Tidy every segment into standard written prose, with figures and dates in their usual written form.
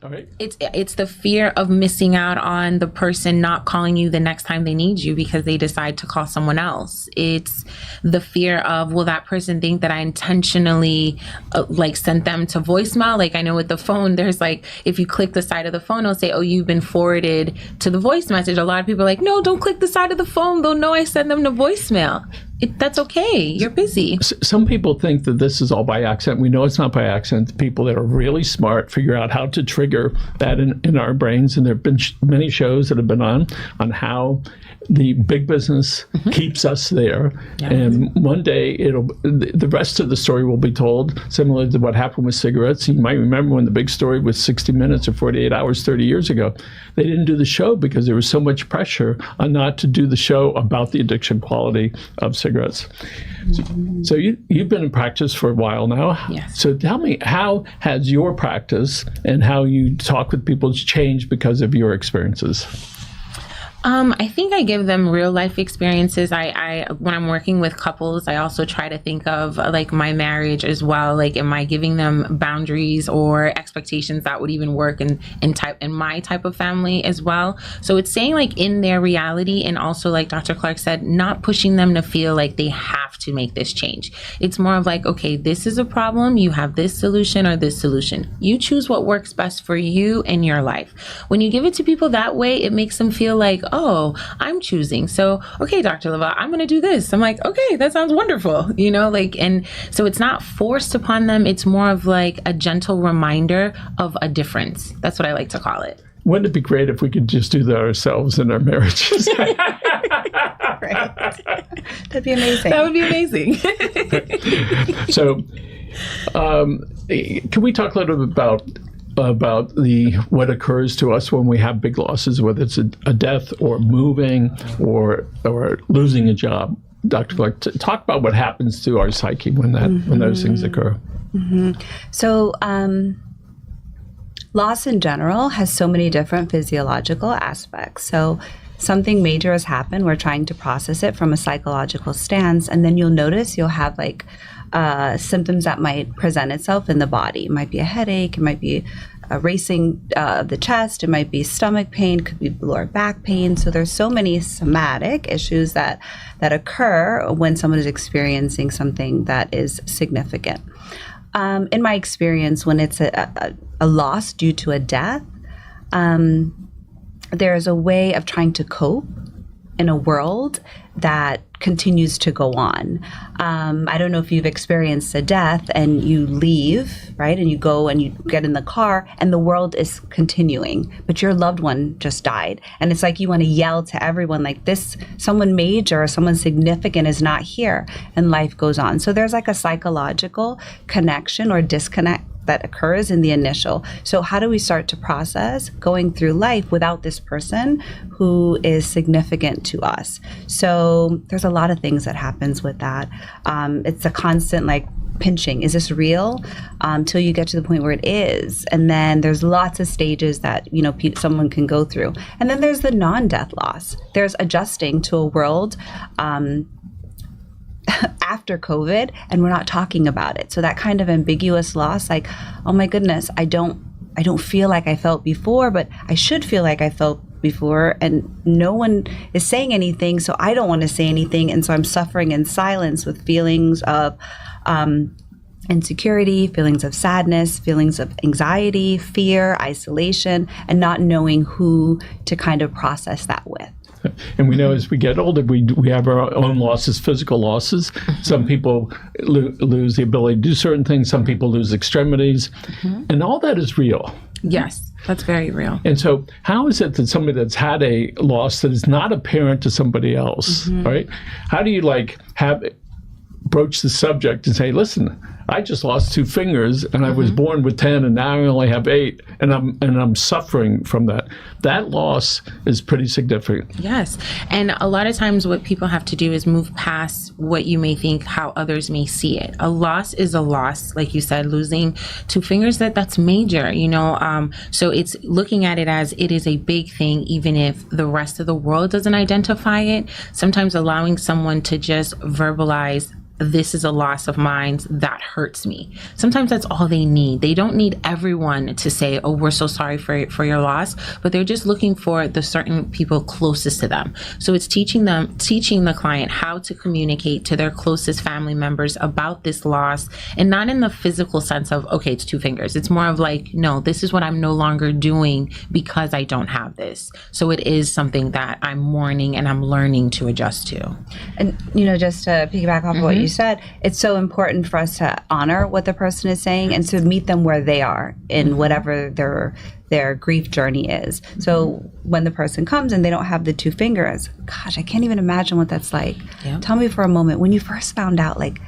All right. It's the fear of missing out on the person not calling you the next time they need you because they decide to call someone else. It's the fear of, will that person think that I intentionally sent them to voicemail? Like I know with the phone, there's if you click the side of the phone, it'll say, oh, you've been forwarded to the voice message. A lot of people are like, no, don't click the side of the phone. They'll know I sent them to voicemail. That's okay. You're busy. Some people think that this is all by accident. We know it's not by accident. The people that are really smart figure out how to trigger that in our brains. And there have been many shows that have been on how the big business keeps us there. Yeah. And one day the rest of the story will be told, similar to what happened with cigarettes. You might remember when the big story was 60 Minutes or 48 Hours 30 years ago. They didn't do the show because there was so much pressure on not to do the show about the addiction quality of cigarettes. So you've been in practice for a while now. Yes. So tell me, how has your practice and how you talk with people changed because of your experiences? I think I give them real life experiences. I when I'm working with couples, I also try to think of my marriage as well. Am I giving them boundaries or expectations that would even work in my type of family as well? So it's saying in their reality, and also like Dr. Clark said, not pushing them to feel like they have to make this change. It's more of okay, this is a problem. You have this solution or this solution. You choose what works best for you and your life. When you give it to people that way, it makes them feel oh, I'm choosing. So, okay, Dr. Leveille, I'm going to do this. I'm okay, that sounds wonderful. And so it's not forced upon them. It's more of a gentle reminder of a difference. That's what I like to call it. Wouldn't it be great if we could just do that ourselves in our marriages? Right. That'd be amazing. That would be amazing. So, can we talk a little bit about what occurs to us when we have big losses, whether it's a death or moving or losing a job? Dr. Clark, talk about what happens to our psyche when those things occur. Mm-hmm. So loss in general has so many different physiological aspects. So something major has happened. We're trying to process it from a psychological stance, and then you'll notice you'll have symptoms that might present itself in the body. It might be a headache, it might be a racing of the chest, it might be stomach pain, could be lower back pain. So there's so many somatic issues that occur when someone is experiencing something that is significant. In my experience, when it's a loss due to a death, there's a way of trying to cope in a world that continues to go on. I don't know if you've experienced a death and you leave, right? And you go and you get in the car and the world is continuing, but your loved one just died. And it's you want to yell to everyone someone major or someone significant is not here, and life goes on. So there's a psychological connection or disconnect that occurs in the initial. So how do we start to process going through life without this person who is significant to us? So there's a lot of things that happens with that. It's a constant pinching. Is this real? Till you get to the point where it is. And then there's lots of stages that, someone can go through. And then there's the non-death loss. There's adjusting to a world after COVID, and we're not talking about it. So that kind of ambiguous loss, oh my goodness, I don't feel like I felt before, but I should feel like I felt before, and no one is saying anything, so I don't want to say anything, and so I'm suffering in silence with feelings of insecurity, feelings of sadness, feelings of anxiety, fear, isolation, and not knowing who to kind of process that with. And we know as we get older, we have our own losses, physical losses. Some people lose the ability to do certain things. Some people lose extremities. And all that is real. Yes, that's very real. And so how is it that somebody that's had a loss that is not apparent to somebody else, right? How do you broach the subject and say, listen, I just lost 2 fingers and I was born with 10 and now I only have 8 and I'm suffering from that. That loss is pretty significant. Yes. And a lot of times what people have to do is move past what you may think, how others may see it. A loss is a loss. Like you said, losing 2 fingers, that's major, so it's looking at it as it is a big thing, even if the rest of the world doesn't identify it. Sometimes allowing someone to just verbalize this is a loss of mine that hurts me. Sometimes that's all they need. They don't need everyone to say, oh, we're so sorry for your loss, but they're just looking for the certain people closest to them. So it's teaching the client how to communicate to their closest family members about this loss, and not in the physical sense of, okay, it's 2 fingers. It's more of like, no, this is what I'm no longer doing because I don't have this. So it is something that I'm mourning and I'm learning to adjust to. And, just to piggyback off of what you said, it's so important for us to honor what the person is saying and to meet them where they are in whatever their grief journey is. So when the person comes and they don't have the 2 fingers, gosh, I can't even imagine what that's like. Yep. Tell me for a moment, when you first found out, like,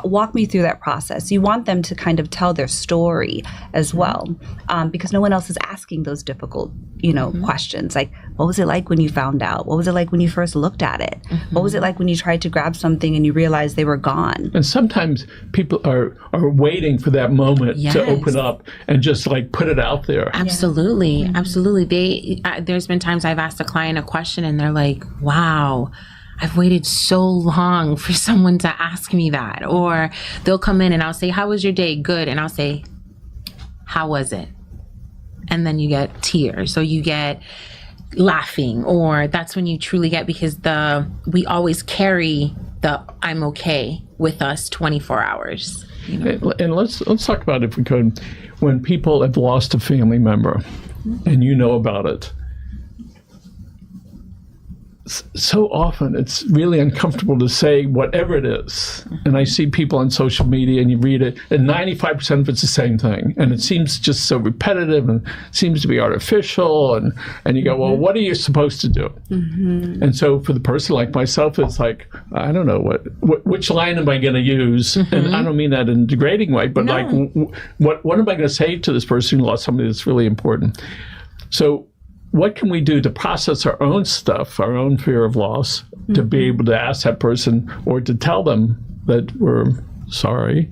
walk me through that process. You want them to kind of tell their story as well, because no one else is asking those difficult, questions. Like, what was it like when you found out? What was it like when you first looked at it? What was it like when you tried to grab something and you realized they were gone? And sometimes people are waiting for that moment to open up and just like put it out there. Absolutely. Absolutely. There's been times I've asked a client a question and they're like, wow, I've waited so long for someone to ask me that. Or they'll come in and I'll say, how was your day? Good. And I'll say, how was it? And then you get tears, or you get laughing, or that's when you truly get, because we always carry the I'm okay with us 24 hours. And let's talk about, if we could, when people have lost a family member and you know about it. So often it's really uncomfortable to say whatever it is. And I see people on social media and you read it, and 95% of it's the same thing. And it seems just so repetitive and seems to be artificial. And you go, well, what are you supposed to do? And so for the person like myself, it's like, I don't know, which line am I going to use? And I don't mean that in a degrading way, but like, what am I going to say to this person who lost somebody that's really important? So what can we do to process our own stuff, our own fear of loss, to be able to ask that person or to tell them that we're sorry,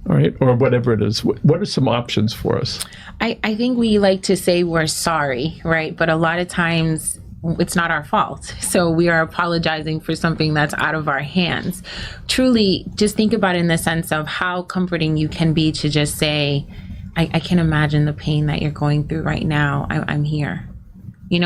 all right, or whatever it is? What are some options for us? I think we like to say we're sorry, right? But a lot of times it's not our fault. So we are apologizing for something that's out of our hands. Truly, just think about it in the sense of how comforting you can be to just say, I can imagine the pain that you're going through right now. I'm here.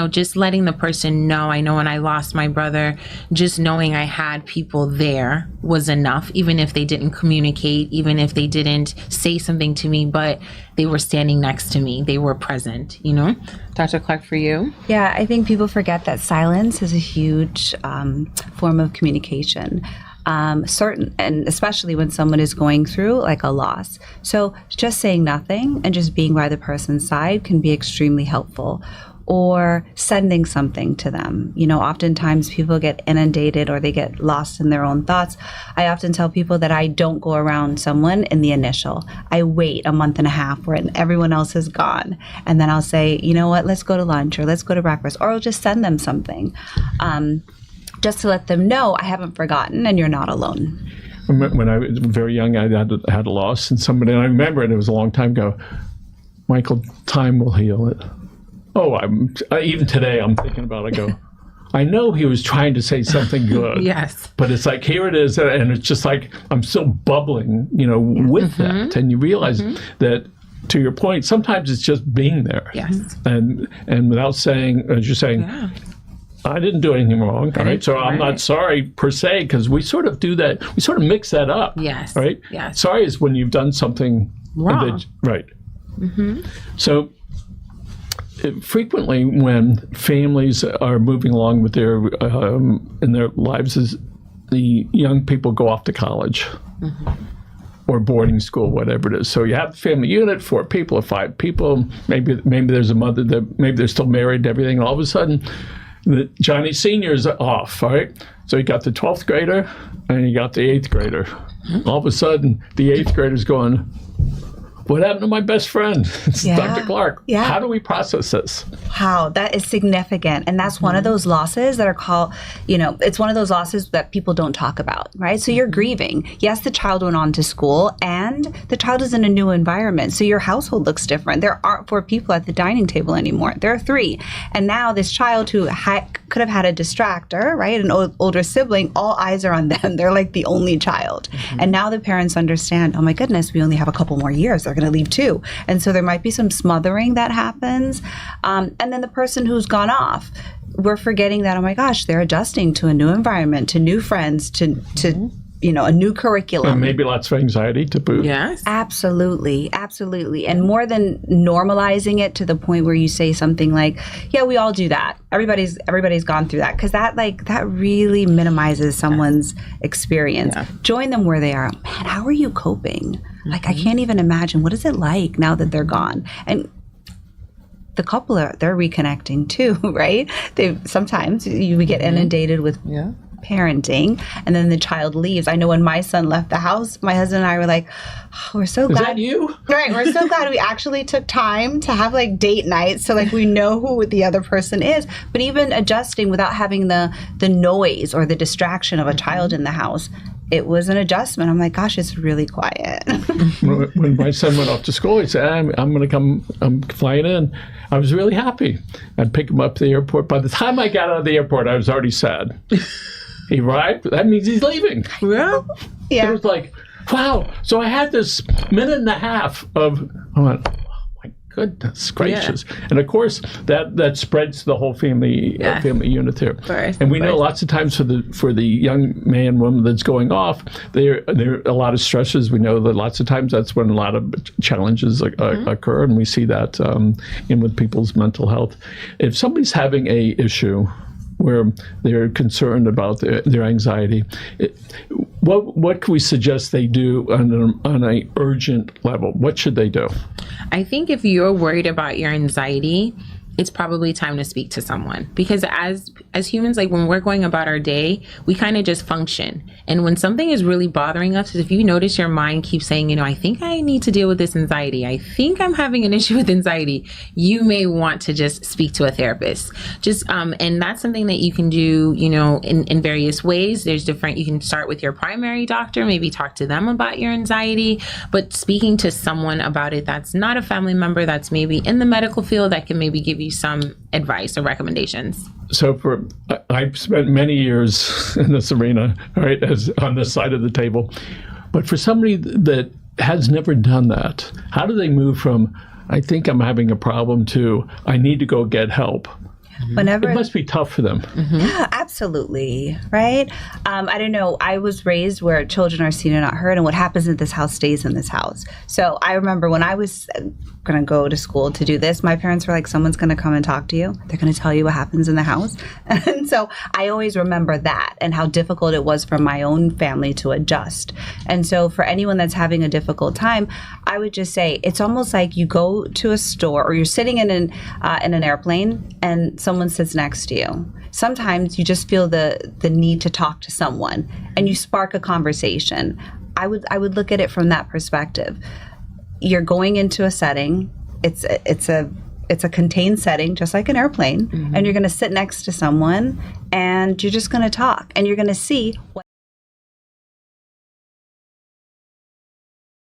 Just letting the person know. I know when I lost my brother, just knowing I had people there was enough, even if they didn't communicate, even if they didn't say something to me, but they were standing next to me. They were present, Dr. Clark, for you? Yeah, I think people forget that silence is a huge form of communication. And especially when someone is going through like a loss. So just saying nothing and just being by the person's side can be extremely helpful. Or sending something to them. Oftentimes people get inundated or they get lost in their own thoughts. I often tell people that I don't go around someone in the initial. I wait a month and a half when everyone else is gone. And then I'll say, you know what, let's go to lunch or let's go to breakfast, or I'll just send them something. Just to let them know I haven't forgotten and you're not alone. When I was very young, I had a loss, and I remember it was a long time ago. Michael, time will heal it. Oh, even today I'm thinking about it. I go, I know he was trying to say something good. Yes. But it's like, here it is, and it's just like I'm still bubbling, with that. And you realize that, to your point, sometimes it's just being there. Yes. And without saying, as you're saying, I didn't do anything wrong, all right? So I'm not sorry per se, because we sort of do that. We sort of mix that up. Yes. Right? Yes. Sorry is when you've done something wrong. Right. So frequently when families are moving along with their in their lives, is the young people go off to college or boarding school, whatever it is. So you have the family unit, 4 people or 5 people. Maybe there's a mother that maybe they're still married and everything. And all of a sudden, Johnny Senior's off, all right? So you got the 12th grader and you got the 8th grader. All of a sudden, the 8th grader's going, what happened to my best friend? It's Dr. Clark. Yeah. How do we process this? Wow, that is significant. And that's one of those losses that are called, it's one of those losses that people don't talk about, right? So you're grieving. Yes, the child went on to school and the child is in a new environment. So your household looks different. There aren't 4 people at the dining table anymore. There are 3. And now this child who could have had a distractor, right? An older sibling, all eyes are on them. They're like the only child. And now the parents understand, oh my goodness, we only have a couple more years. They're going to leave too. And so there might be some smothering that happens. And then the person who's gone off, we're forgetting that, oh my gosh, they're adjusting to a new environment, to new friends, to a new curriculum. And maybe lots of anxiety to boot. Yes. Absolutely. And more than normalizing it to the point where you say something like, yeah, we all do that. Everybody's gone through that. Because that really minimizes someone's experience. Yeah. Join them where they are. Man, how are you coping? Like, I can't even imagine. What is it like now that they're gone? And the couple, they're reconnecting too, right? Sometimes we get inundated with parenting, and then the child leaves. I know when my son left the house, my husband and I were like, oh, we're so glad. Is that you? Right, we're so glad we actually took time to have like date nights, so like we know who the other person is. But even adjusting without having the noise or the distraction of a child in the house, it was an adjustment. I'm like, gosh, it's really quiet. When my son went off to school, he said, I'm going to come, I'm flying in. I was really happy. I'd pick him up at the airport. By the time I got out of the airport, I was already sad. He arrived. That means he's leaving. Yeah. It was like, wow. So I had this minute and a half of, I went, oh my goodness gracious. Yeah. And of course, that spreads the whole family family unit there. And we know lots of times for the young man, woman that's going off, there are a lot of stresses. We know that lots of times that's when a lot of challenges occur, and we see that with people's mental health. If somebody's having a issue where they're concerned about their anxiety, what can we suggest they do on an urgent level? What should they do? I think if you're worried about your anxiety, it's probably time to speak to someone, because as humans, like when we're going about our day, we kind of just function. And when something is really bothering us, if you notice your mind keeps saying, I think I need to deal with this anxiety, I think I'm having an issue with anxiety, you may want to just speak to a therapist. And that's something that you can do, in various ways. There's different, you can start with your primary doctor, maybe talk to them about your anxiety, but speaking to someone about it that's not a family member, that's maybe in the medical field, that can maybe give you some advice or recommendations. So I've spent many years in this arena, right, as on this side of the table. But for somebody that has never done that, how do they move from, I think I'm having a problem, to I need to go get help? It must be tough for them. Yeah, absolutely. Right? I don't know. I was raised where children are seen and not heard, and what happens in this house stays in this house. So I remember when I was going to go to school to do this, my parents were like, someone's going to come and talk to you. They're going to tell you what happens in the house. And so I always remember that and how difficult it was for my own family to adjust. And so for anyone that's having a difficult time, I would just say it's almost like you go to a store, or you're sitting in an airplane and someone sits next to you. Sometimes you just feel the need to talk to someone, and you spark a conversation. I would look at it from that perspective. You're going into a setting. It's a contained setting, just like an airplane, and you're going to sit next to someone, and you're just going to talk, and you're going to see what